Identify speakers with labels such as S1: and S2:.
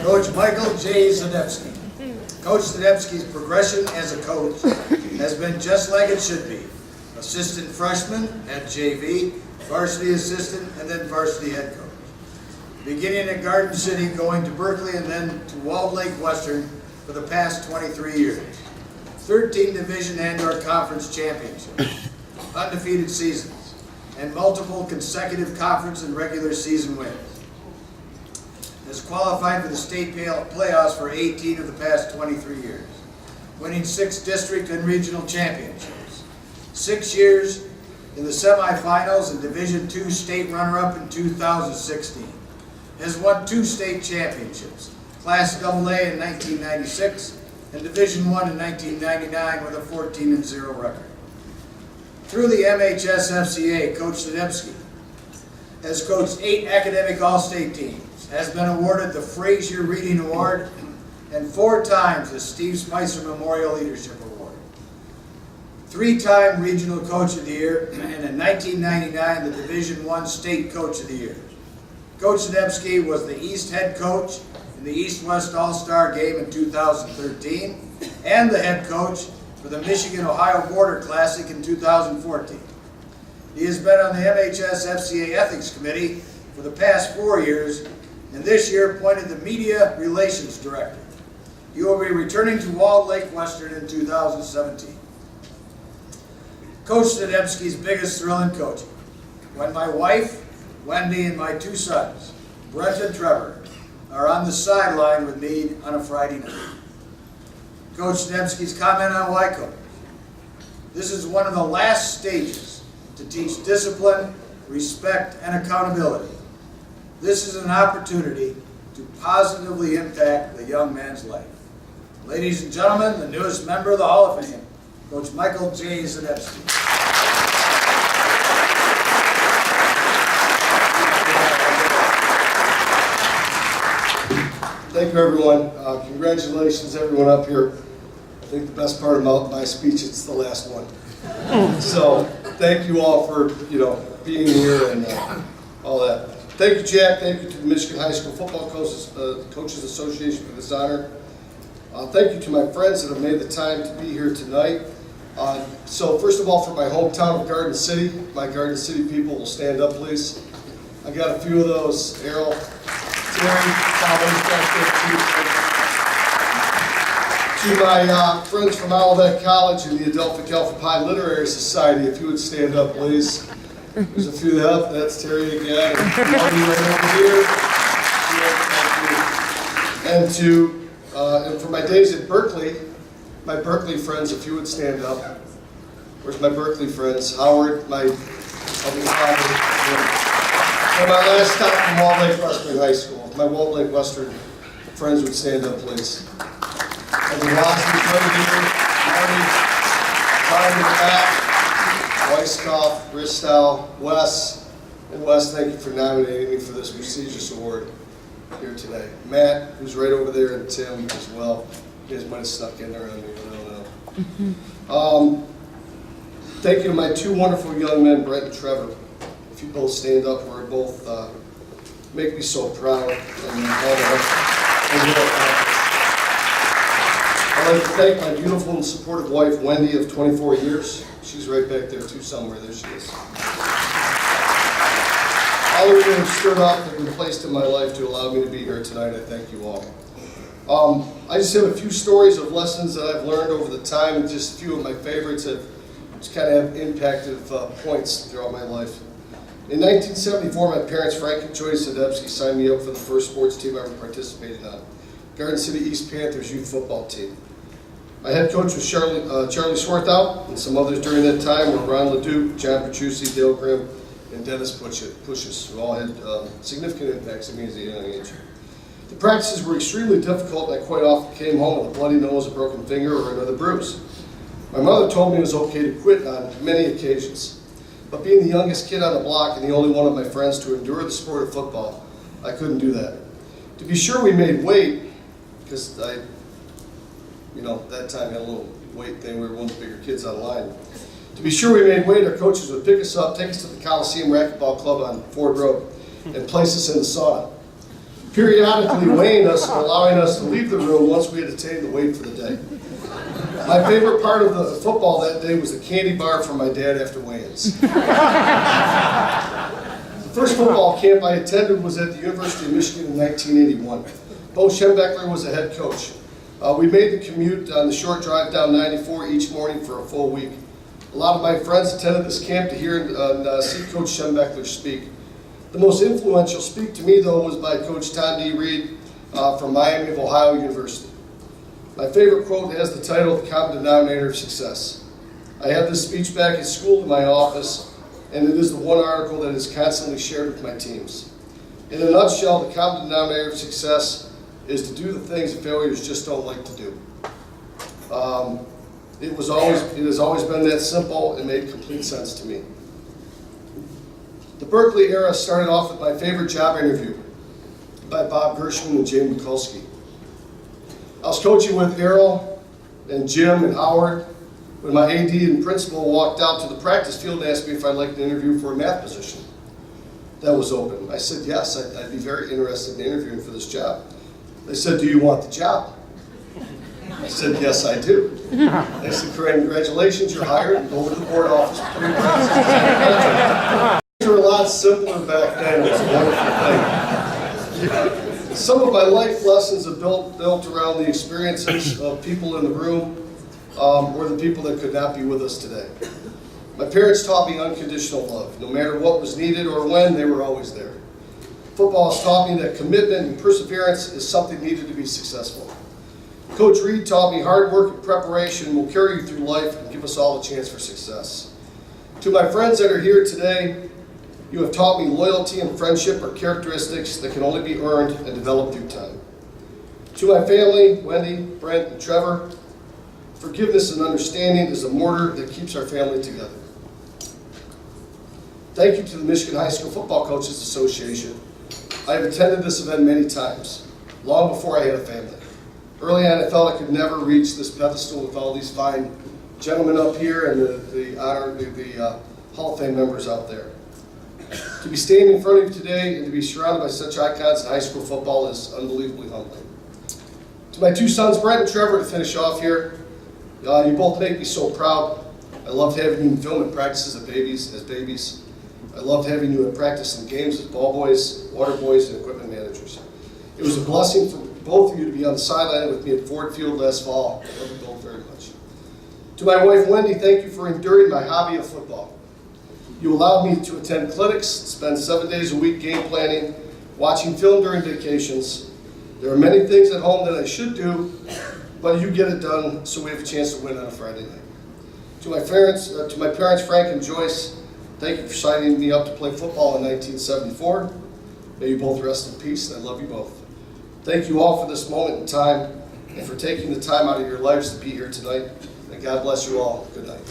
S1: Coach Michael J. Zbedski. Coach Zbedski's progression as a coach has been just like it should be. Assistant freshman at JV, varsity assistant, and then varsity head coach. Beginning at Garden City, going to Berkeley, and then to Walled Lake Western for the past 23 years. 13 division and/or conference championships, undefeated seasons, and multiple consecutive conference and regular season wins. Has qualified for the state playoffs for 18 of the past 23 years, winning 6 district and regional championships, 6 years in the semifinals and Division II state runner-up in 2016. Has won 2 state championships, Class AA in 1996 and Division I in 1999 with a 14-0 record. Through the MHSFCA, Coach Zbedski has coached 8 academic all-state teams, has been awarded the Frazier Reading Award, and 4 times the Steve Spicer Memorial Leadership Award. 3-time Regional Coach of the Year, and in 1999, the Division I State Coach of the Year. Coach Zbedski was the East head coach in the East-West All-Star Game in 2013, and the head coach for the Michigan-Ohio Border Classic in 2014. He has been on the MHSFCA Ethics Committee for the past 4 years, and this year appointed the Media Relations Director. He will be returning to Walled Lake Western in 2017. Coach Zbedski's biggest thrill in coaching: when my wife, Wendy, and my 2 sons, Brent and Trevor, are on the sideline with me on a Friday night. Coach Zbedski's comment on why coach: this is one of the last stages to teach discipline, respect, and accountability. This is an opportunity to positively impact the young man's life. Ladies and gentlemen, the newest member of the Hall of Fame, Coach Michael J. Zbedski.
S2: Thank you, everyone. Congratulations, everyone up here. I think the best part about my speech is the last one. So thank you all for being here and all that. Thank you, Jack. Thank you to the Michigan High School Football Coaches Association for this honor. Thank you to my friends that have made the time to be here tonight. So first of all, for my hometown of Garden City, my Garden City people will stand up, please. I got a few of those. Errol, Terry, Thomas, back there too. To my friends from Olivet College and the Adelphic Alpha Pi Literary Society, if you would stand up, please. There's a few up. That's Terry again. And Marty right over here. And for my days at Berkeley, my Berkeley friends, if you would stand up. Where's my Berkeley friends? Howard, my and my last stop from Walled Lake Western High School. My Walled Lake Western friends would stand up, please. And the Watson's right here. Marty, Matt, Weisskopf, Bristow, Wes, and Wes, thank you for nominating me for this prestigious award here today. Matt, who's right over there, and Tim as well. You guys might have snuck in there on me, but I don't know. Thank you to my 2 wonderful young men, Brent and Trevor. If you both stand up, we're both make me so proud. I'd like to thank my beautiful and supportive wife, Wendy, of 24 years. She's right back there too somewhere. There she is. All of you who have stood up and been placed in my life to allow me to be here tonight, I thank you all. I just have a few stories of lessons that I've learned over the time, and just a few of my favorites that just kind of have impacted points throughout my life. In 1974, my parents, Frank and Joy Zbedski, signed me up for the first sports team I ever participated on, Garden City East Panthers youth football team. My head coach was Charlie Swarthout, and some others during that time were Ron LeDuc, John Petrucci, Dale Grimm, and Dennis Pushis, who all had significant impacts on me as a young age. The practices were extremely difficult, and I quite often came home with a bloody nose, a broken finger, or another bruise. My mother told me it was okay to quit on many occasions, but being the youngest kid on the block and the only one of my friends to endure the sport of football, I couldn't do that. To be sure, we made weight, because that time had a little weight thing. We were one of the bigger kids on the line. To be sure we made weight, our coaches would pick us up, take us to the Coliseum Racquetball Club on Ford Road, and place us in the sauna. periodically weighing us and allowing us to leave the room once we had attained the weight for the day. My favorite part of the football that day was the candy bar from my dad after weigh-ins. The first football camp I attended was at the University of Michigan in 1981. Bo Schembeckler was the head coach. We made the commute on the short drive down 94 each morning for a full week. A lot of my friends attended this camp to hear and see Coach Schembeckler speak. The most influential speak to me, though, was by Coach Tom D. Reed from Miami of Ohio University. My favorite quote has the title, "The Common Denominator of Success." I have this speech back at school in my office, and it is the one article that is constantly shared with my teams. In a nutshell, the common denominator of success is to do the things that failures just don't like to do. It has always been that simple and made complete sense to me. The Berkeley era started off with my favorite job interview by Bob Gershman and Jay Mikulski. I was coaching with Errol and Jim and Howard when my AD and principal walked out to the practice field and asked me if I'd like to interview for a math position that was open. I said, yes, I'd be very interested in interviewing for this job. They said, do you want the job? I said, yes, I do. They said, congratulations, you're hired, and go to the board office. Things were a lot simpler back then. It was a wonderful thing. Some of my life lessons are built around the experiences of people in the room or the people that could not be with us today. My parents taught me unconditional love. No matter what was needed or when, they were always there. Football has taught me that commitment and perseverance is something needed to be successful. Coach Reed taught me hard work and preparation will carry you through life and give us all a chance for success. To my friends that are here today, you have taught me loyalty and friendship are characteristics that can only be earned and developed through time. To my family, Wendy, Brent, and Trevor, forgiveness and understanding is a mortar that keeps our family together. Thank you to the Michigan High School Football Coaches Association. I have attended this event many times, long before I had a family. Early on, I felt I could never reach this pedestal with all these fine gentlemen up here and the Hall of Fame members out there. To be standing in front of you today and to be surrounded by such icons in high school football is unbelievably humbling. To my two sons, Brent and Trevor, to finish off here, you both make me so proud. I loved having you in film and practices as babies. I loved having you in practice and games as ball boys, water boys, and equipment managers. It was a blessing for both of you to be on the sideline with me at Ford Field last fall. I love you both very much. To my wife, Wendy, thank you for enduring my hobby of football. You allowed me to attend clinics, spend 7 days a week game planning, watching film during vacations. There are many things at home that I should do, but you get it done so we have a chance to win on a Friday night. To my parents, Frank and Joyce, thank you for signing me up to play football in 1974. May you both rest in peace, and I love you both. Thank you all for this moment in time and for taking the time out of your lives to be here tonight. And God bless you all. Good night.